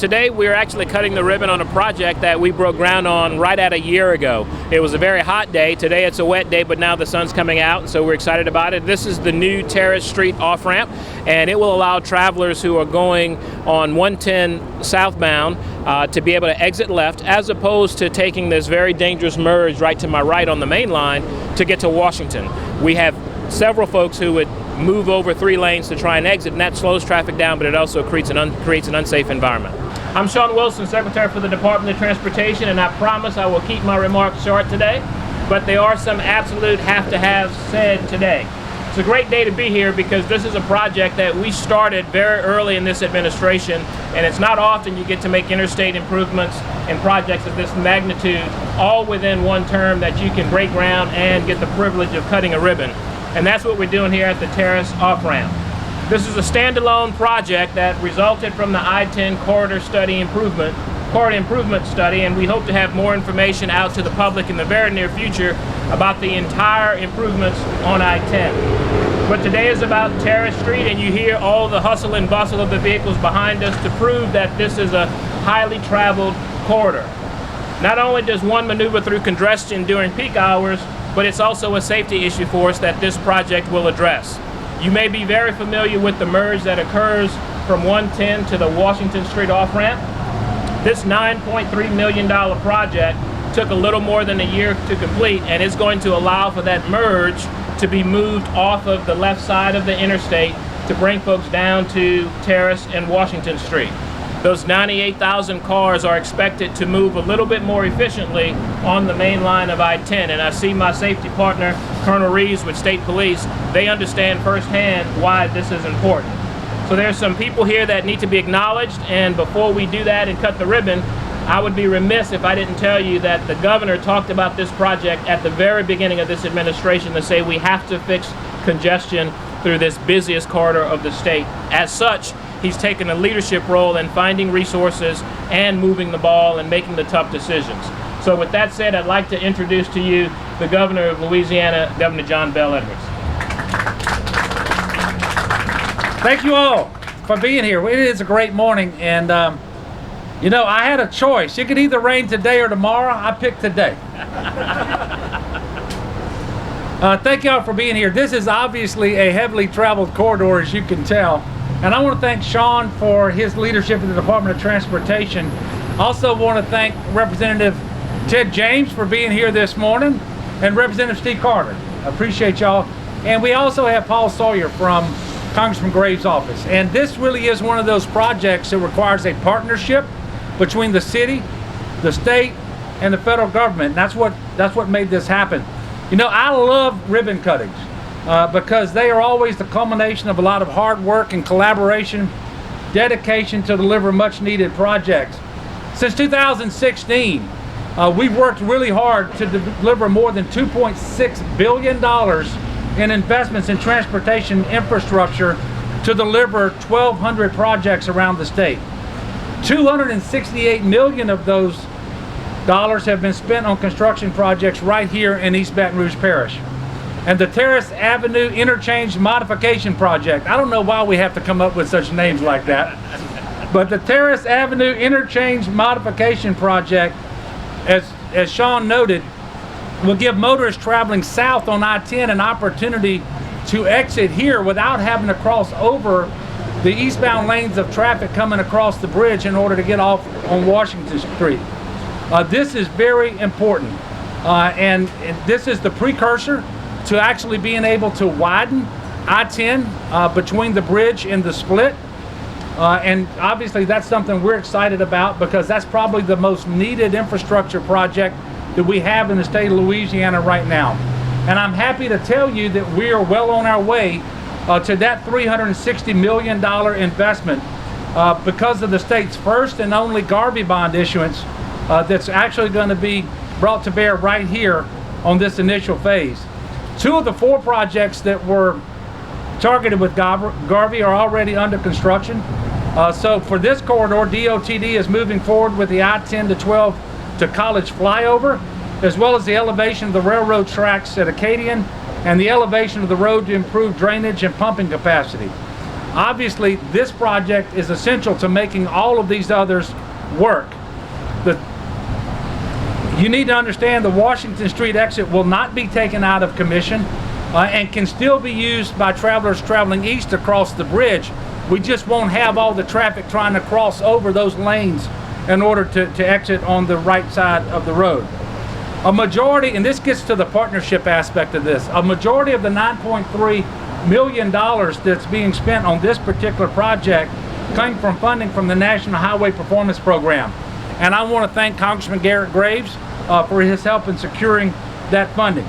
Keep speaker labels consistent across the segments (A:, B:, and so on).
A: Today we're actually cutting the ribbon on a project that we broke ground on right at a year ago. It was a very hot day. Today it's a wet day, but now the sun's coming out, so we're excited about it. This is the new Terrace Street off-ramp, and it will allow travelers who are going on 110 southbound to be able to exit left, as opposed to taking this very dangerous merge right to my right on the main line to get to Washington. We have several folks who would move over 3 lanes to try and exit, and that slows traffic down, but it also creates an unsafe environment. I'm Shawn Wilson, Secretary for the Department of Transportation, and I promise I will keep my remarks short today, but there are some absolute have-to-haves said today. It's a great day to be here because this is a project that we started very early in this administration, and it's not often you get to make interstate improvements and projects of this magnitude all within one term that you can break ground and get the privilege of cutting a ribbon. And that's what we're doing here at the Terrace off-ramp. This is a standalone project that resulted from the I-10 corridor improvement study, and we hope to have more information out to the public in the very near future about the entire improvements on I-10. But today is about Terrace Street, and you hear all the hustle and bustle of the vehicles behind us to prove that this is a highly traveled corridor. Not only does one maneuver through congestion during peak hours, but it's also a safety issue for us that this project will address. You may be very familiar with the merge that occurs from 110 to the Washington Street off-ramp. This $9.3 million project took a little more than a year to complete, and it's going to allow for that merge to be moved off of the left side of the interstate to bring folks down to Terrace and Washington Street. Those 98,000 cars are expected to move a little bit more efficiently on the main line of I-10, and I see my safety partner, Colonel Reeves with State Police. They understand firsthand why this is important. So there's some people here that need to be acknowledged, and before we do that and cut the ribbon, I would be remiss if I didn't tell you that the governor talked about this project at the very beginning of this administration to say we have to fix congestion through this busiest corridor of the state. As such, he's taken a leadership role in finding resources and moving the ball and making the tough decisions. So with that said, I'd like to introduce to you the governor of Louisiana, Governor John Bel Edwards.
B: Thank you all for being here. It is a great morning, and you know, I had a choice. It could either rain today or tomorrow. I picked today. Thank y'all for being here. This is obviously a heavily traveled corridor, as you can tell. And I want to thank Shawn for his leadership in the Department of Transportation. Also want to thank Representative Ted James for being here this morning, and Representative Steve Carter. I appreciate y'all. And we also have Paul Sawyer from Congressman Graves' office. And this really is one of those projects that requires a partnership between the city, the state, and the federal government. And that's what made this happen. You know, I love ribbon cuttings because they are always the culmination of a lot of hard work and collaboration, dedication to deliver much needed projects. Since 2016, we've worked really hard to deliver more than $2.6 billion in investments in transportation infrastructure to deliver 1,200 projects around the state. 268 million of those dollars have been spent on construction projects right here in East Baton Rouge Parish. And the Terrace Avenue Interchange Modification Project, I don't know why we have to come up with such names like that, but the Terrace Avenue Interchange Modification Project, as Shawn noted, will give motorists traveling south on I-10 an opportunity to exit here without having to cross over the eastbound lanes of traffic coming across the bridge in order to get off on Washington Street. This is very important, and this is the precursor to actually being able to widen I-10 between the bridge and the split. And obviously that's something we're excited about because that's probably the most needed infrastructure project that we have in the state of Louisiana right now. And I'm happy to tell you that we are well on our way to that $360 million investment because of the state's first and only Garvey bond issuance that's actually going to be brought to bear right here on this initial phase. 2 of the 4 projects that were targeted with Garvey are already under construction. So for this corridor, DOTD is moving forward with the I-10 to 12 to College flyover, as well as the elevation of the railroad tracks at Acadian and the elevation of the road to improve drainage and pumping capacity. Obviously, this project is essential to making all of these others work. You need to understand the Washington Street exit will not be taken out of commission and can still be used by travelers traveling east across the bridge. We just won't have all the traffic trying to cross over those lanes in order to exit on the right side of the road. A majority, and this gets to the partnership aspect of this, a majority of the $9.3 million that's being spent on this particular project came from funding from the National Highway Performance Program. And I want to thank Congressman Garrett Graves for his help in securing that funding.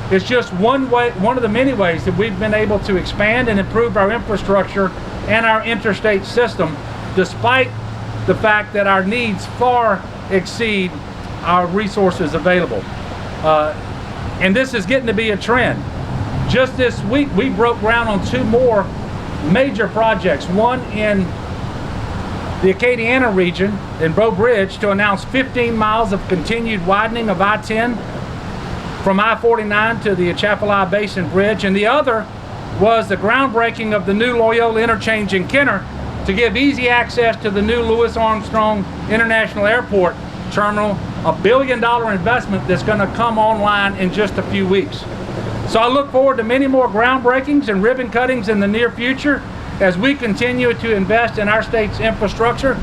B: It's just one of the many ways that we've been able to expand and improve our infrastructure and our interstate system, despite the fact that our needs far exceed our resources available. And this is getting to be a trend. Just this week, we broke ground on 2 more major projects, one in the Acadiana region in Breaux Bridge to announce 15 miles of continued widening of I-10 from I-49 to the Atchafalaya Basin Bridge, and the other was the groundbreaking of the new Loyola Interchange in Kenner to give easy access to the new Louis Armstrong International Airport terminal, a $1 billion investment that's going to come online in just a few weeks. So I look forward to many more groundbreakings and ribbon cuttings in the near future as we continue to invest in our state's infrastructure.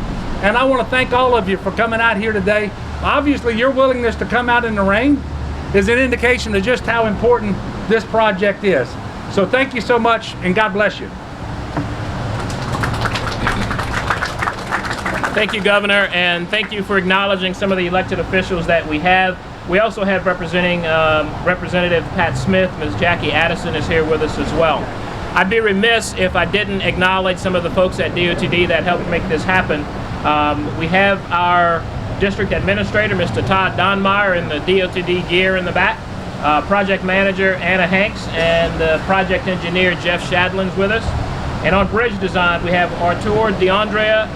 B: And I want to thank all of you for coming out here today. Obviously, your willingness to come out in the rain is an indication of just how important this project is. So thank you so much, and God bless you.
A: Thank you, Governor, and thank you for acknowledging some of the elected officials that we have. We also have representing Representative Pat Smith. Ms. Jackie Addison is here with us as well. I'd be remiss if I didn't acknowledge some of the folks at DOTD that helped make this happen. We have our District Administrator, Mr. Todd Donmeyer, in the DOTD gear in the back, Project Manager Anna Hanks, and Project Engineer Jeff Shadlin's with us. And on Bridge Design, we have Artur DeAndrea,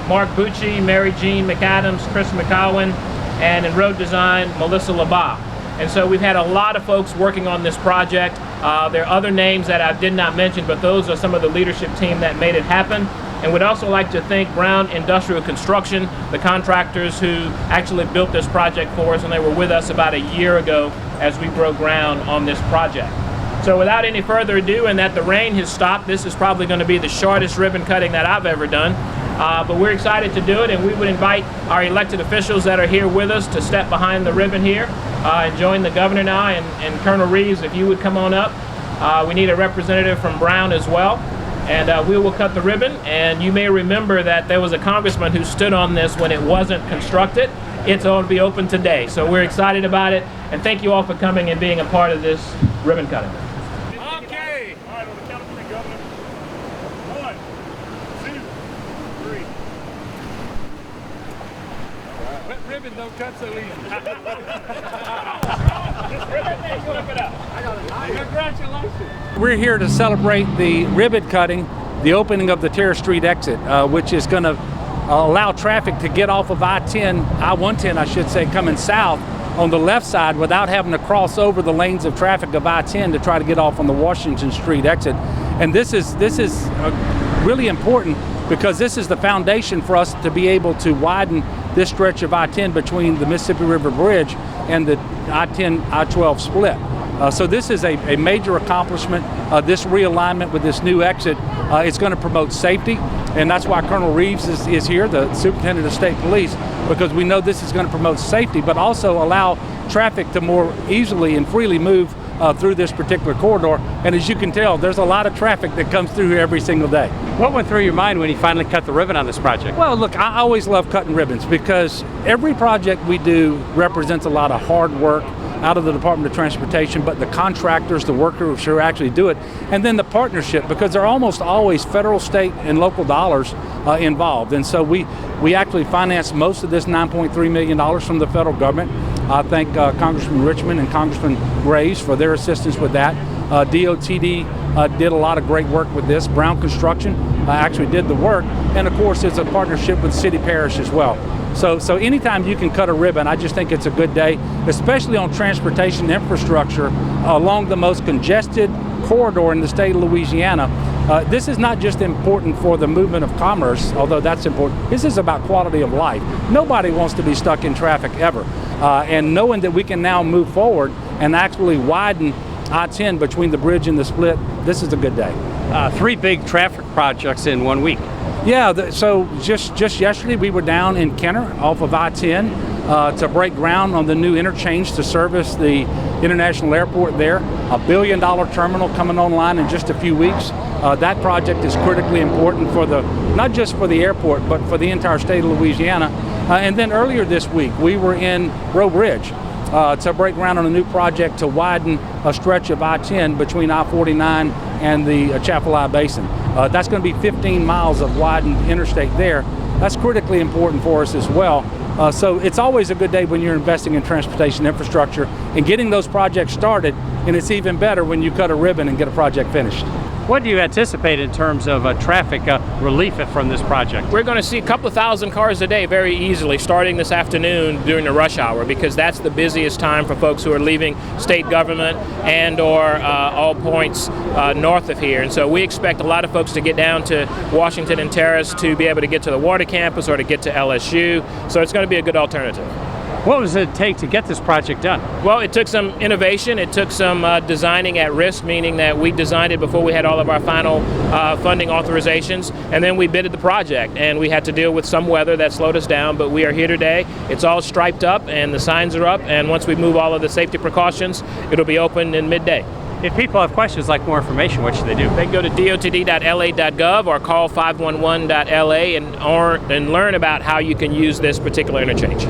A: Mark Bucci, Mary Jean McAdams, Chris McCowan, and in Road Design, Melissa LaBa. And so we've had a lot of folks working on this project. There are other names that I did not mention, but those are some of the leadership team that made it happen. And we'd also like to thank Brown Industrial Construction, the contractors who actually built this project for us, and they were with us about a year ago as we broke ground on this project. So without any further ado, and that the rain has stopped, this is probably going to be the shortest ribbon cutting that I've ever done. But we're excited to do it, and we would invite our elected officials that are here with us to step behind the ribbon here and join the governor now, and Colonel Reeves, if you would come on up. We need a representative from Brown as well, and we will cut the ribbon. And you may remember that there was a congressman who stood on this when it wasn't constructed. It's going to be open today, so we're excited about it, and thank you all for coming and being a part of this ribbon cutting.
C: Okay. All right, on the count of 3, Governor. 1, 2, 3.
B: Wet ribbon don't cut so easy. Congratulations. We're here to celebrate the ribbon cutting, the opening of the Terrace Street exit, which is going to allow traffic to get off of I-110, I should say, coming south on the left side without having to cross over the lanes of traffic of I-10 to try to get off on the Washington Street exit. And this is really important because this is the foundation for us to be able to widen this stretch of I-10 between the Mississippi River Bridge and the I-10, I-12 split. So this is a major accomplishment. This realignment with this new exit is going to promote safety, and that's why Colonel Reeves is here, the Superintendent of State Police, because we know this is going to promote safety, but also allow traffic to more easily and freely move through this particular corridor. And as you can tell, there's a lot of traffic that comes through here every single day.
D: What went through your mind when you finally cut the ribbon on this project?
B: Well, look, I always love cutting ribbons because every project we do represents a lot of hard work out of the Department of Transportation, but the contractors, the workers who actually do it, and then the partnership, because there are almost always federal, state, and local dollars involved. And so we actually finance most of this $9.3 million from the federal government. I thank Congressman Richmond and Congressman Graves for their assistance with that. DOTD did a lot of great work with this. Brown Construction actually did the work, and of course it's a partnership with City Parish as well. So anytime you can cut a ribbon, I just think it's a good day, especially on transportation infrastructure along the most congested corridor in the state of Louisiana. This is not just important for the movement of commerce, although that's important. This is about quality of life. Nobody wants to be stuck in traffic ever. And knowing that we can now move forward and actually widen I-10 between the bridge and the split, this is a good day.
D: 3 big traffic projects in 1 week.
B: Yeah, so just yesterday we were down in Kenner off of I-10 to break ground on the new interchange to service the international airport there. $1 billion terminal coming online in just a few weeks. That project is critically important for not just for the airport, but for the entire state of Louisiana. And then earlier this week, we were in Roe Bridge to break ground on a new project to widen a stretch of I-10 between I-49 and the Chaffalay Basin. That's going to be 15 miles of widened interstate there. That's critically important for us as well. So it's always a good day when you're investing in transportation infrastructure and getting those projects started, and it's even better when you cut a ribbon and get a project finished.
D: What do you anticipate in terms of traffic relief from this project?
A: We're going to see a couple of thousand cars a day very easily starting this afternoon during the rush hour, because that's the busiest time for folks who are leaving state government and or all points north of here. And so we expect a lot of folks to get down to Washington and Terrace to be able to get to the water campus or to get to LSU. So it's going to be a good alternative.
D: What does it take to get this project done?
A: Well, it took some innovation. It took some designing at risk, meaning that we designed it before we had all of our final funding authorizations, and then we bidded the project, and we had to deal with some weather that slowed us down, but we are here today. It's all striped up, and the signs are up, and once we move all of the safety precautions, it'll be open in midday.
D: If people have questions, like more information, what should they do?
A: They can go to dotd.la.gov or call 511.la and learn about how you can use this particular interchange.